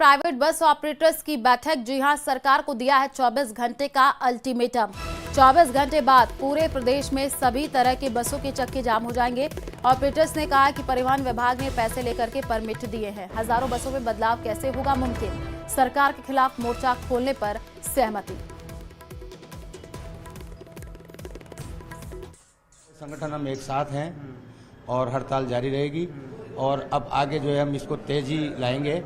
Private bus operators की बैठक। जी हां, सरकार को दिया है 24 घंटे का अल्टीमेटम। 24 घंटे बाद पूरे प्रदेश में सभी तरह के बसों के चक्के जाम हो जाएंगे। ऑपरेटर्स ने कहा कि परिवहन विभाग ने पैसे लेकर के परमिट दिए हैं। हजारों बसों में बदलाव कैसे होगा मुमकिन? सरकार के खिलाफ मोर्चा खोलने पर सहमति। संगठन हम एक साथ हैं और हड़ताल जारी रहेगी और अब आगे जो है हम इसको तेजी लाएंगे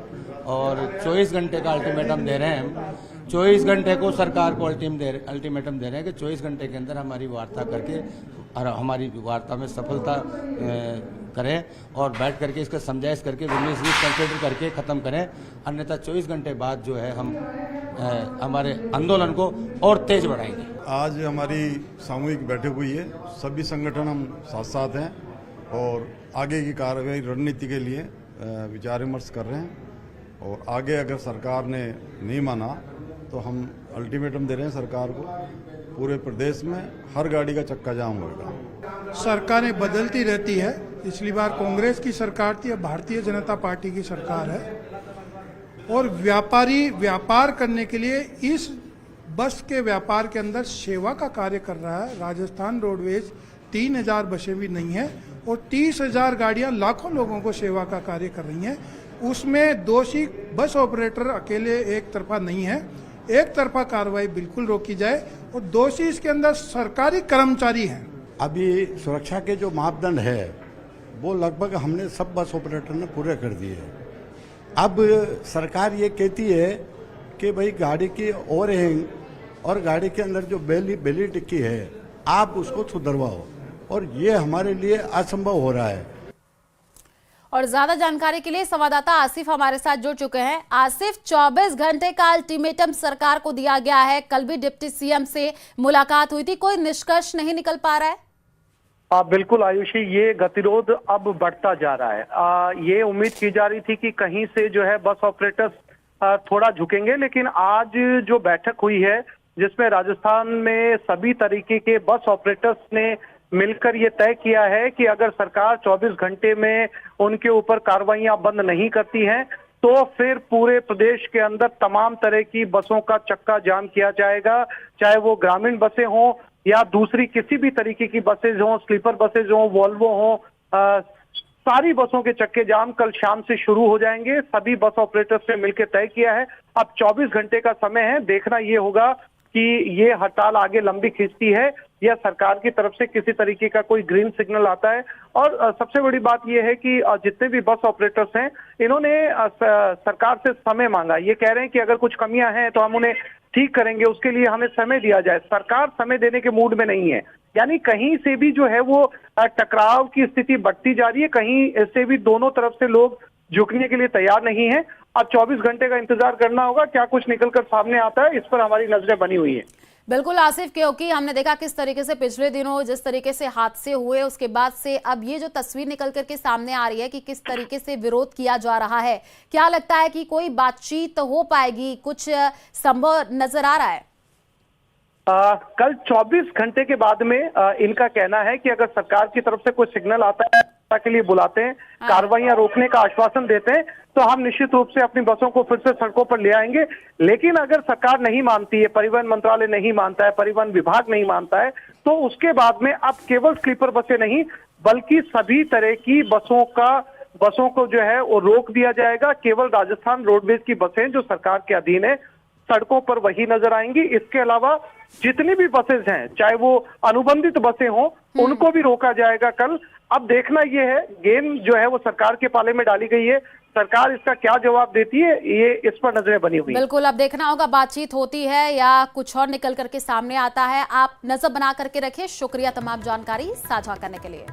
और 24 घंटे का अल्टीमेटम दे रहे हैं हम। 24 घंटे को सरकार को अल्टीमेटम दे रहे हैं कि 24 घंटे के अंदर हमारी वार्ता करके और हमारी वार्ता में सफलता करें और बैठ करके इसका समझाइश करके विटनेस कंसिडर करके ख़त्म करें, अन्यथा 24 घंटे बाद जो है हम हमारे आंदोलन को और तेज बढ़ाएंगे। आज हमारी सामूहिक बैठक हुई है, सभी संगठन हम साथ साथ हैं और आगे की कार्रवाई रणनीति के लिए विचार विमर्श कर रहे हैं और आगे अगर सरकार ने नहीं माना तो हम अल्टीमेटम दे रहे हैं सरकार को, पूरे प्रदेश में हर गाड़ी का चक्का जाम होगा। सरकारें बदलती रहती है, पिछली बार कांग्रेस की सरकार थी, अब भारतीय जनता पार्टी की सरकार है और व्यापारी व्यापार करने के लिए इस बस के व्यापार के अंदर सेवा का कार्य कर रहा है। राजस्थान रोडवेज 3000 बसें भी नहीं है और 30,000 गाड़ियां लाखों लोगों को सेवा का कार्य कर रही हैं। उसमें दोषी बस ऑपरेटर अकेले एक तरफा नहीं है, एक तरफा कार्रवाई बिल्कुल रोकी जाए और दोषी इसके अंदर सरकारी कर्मचारी हैं। अभी सुरक्षा के जो मापदंड है वो लगभग हमने सब बस ऑपरेटर ने पूरे कर दिए। अब सरकार ये कहती है कि भाई गाड़ी की ओवरहैंग और गाड़ी के अंदर जो बेली टिक्की है आप उसको सुधरवाओ और ये हमारे लिए असंभव हो रहा है। और ज्यादा जानकारी के लिए संवाददाता आसिफ हमारे साथ जुड़ चुके हैं। आसिफ, 24 घंटे का अल्टीमेटम सरकार को दिया गया है। कल भी डिप्टी सीएम से मुलाकात हुई थी, कोई निष्कर्ष नहीं निकल पा रहा है? बिल्कुल आयुषी, ये गतिरोध अब बढ़ता जा रहा है। ये उम्मीद की जा रही थी कि कहीं से जो है बस ऑपरेटर्स थोड़ा झुकेंगे, लेकिन आज जो बैठक हुई है जिसमें राजस्थान में सभी तरीके के बस ऑपरेटर्स ने मिलकर ये तय किया है कि अगर सरकार 24 घंटे में उनके ऊपर कार्रवाइयां बंद नहीं करती हैं तो फिर पूरे प्रदेश के अंदर तमाम तरह की बसों का चक्का जाम किया जाएगा, चाहे वो ग्रामीण बसें हों या दूसरी किसी भी तरीके की बसेज हों, स्लीपर बसेज हों, वॉल्वो हों, सारी बसों के चक्के जाम कल शाम से शुरू हो जाएंगे। सभी बस ऑपरेटर्स ने मिलकर तय किया है। अब 24 घंटे का समय है, देखना ये होगा कि ये हड़ताल आगे लंबी खींचती है या सरकार की तरफ से किसी तरीके का कोई ग्रीन सिग्नल आता है। और सबसे बड़ी बात यह है कि जितने भी बस ऑपरेटर्स हैं इन्होंने सरकार से समय मांगा। ये कह रहे हैं कि अगर कुछ कमियां हैं तो हम उन्हें ठीक करेंगे, उसके लिए हमें समय दिया जाए। सरकार समय देने के मूड में नहीं है, यानी कहीं से भी जो है वो टकराव की स्थिति बढ़ती जा रही है, कहीं से भी दोनों तरफ से लोग झुकने के लिए तैयार नहीं है। अब 24 घंटे का इंतजार करना होगा, क्या कुछ निकलकर सामने आता है, इस पर हमारी नजरें बनी हुई है। बिल्कुल आसिफ, क्योंकि हमने देखा किस तरीके से पिछले दिनों जिस तरीके से हादसे हुए उसके बाद से अब ये जो तस्वीर निकल करके सामने आ रही है कि किस तरीके से विरोध किया जा रहा है, क्या लगता है कि कोई बातचीत हो पाएगी? कुछ संभव नजर आ रहा है? कल 24 घंटे के बाद में इनका कहना है कि अगर सरकार की तरफ से कोई सिग्नल आता है के लिए बुलाते हैं, कार्रवाइयां रोकने का आश्वासन देते हैं तो हम निश्चित रूप से अपनी बसों को फिर से सड़कों पर ले आएंगे। लेकिन अगर सरकार नहीं मानती है, परिवहन मंत्रालय नहीं मानता है, परिवहन विभाग नहीं मानता है, तो उसके बाद में अब केवल स्लीपर बसें नहीं बल्कि सभी तरह की बसों को जो है वो रोक दिया जाएगा। केवल राजस्थान रोडवेज की बसें जो सरकार के अधीन है सड़कों पर वही नजर आएंगी। इसके अलावा जितनी भी बसेज हैं, चाहे वो अनुबंधित बसें हों, उनको भी रोका जाएगा कल। अब देखना यह है, गेम जो है वो सरकार के पाले में डाली गई है, सरकार इसका क्या जवाब देती है, ये इस पर नजरें बनी हुई। बिल्कुल, अब देखना होगा बातचीत होती है या कुछ और निकल करके सामने आता है। आप नजर बना करके रखें। शुक्रिया तमाम जानकारी साझा करने के लिए।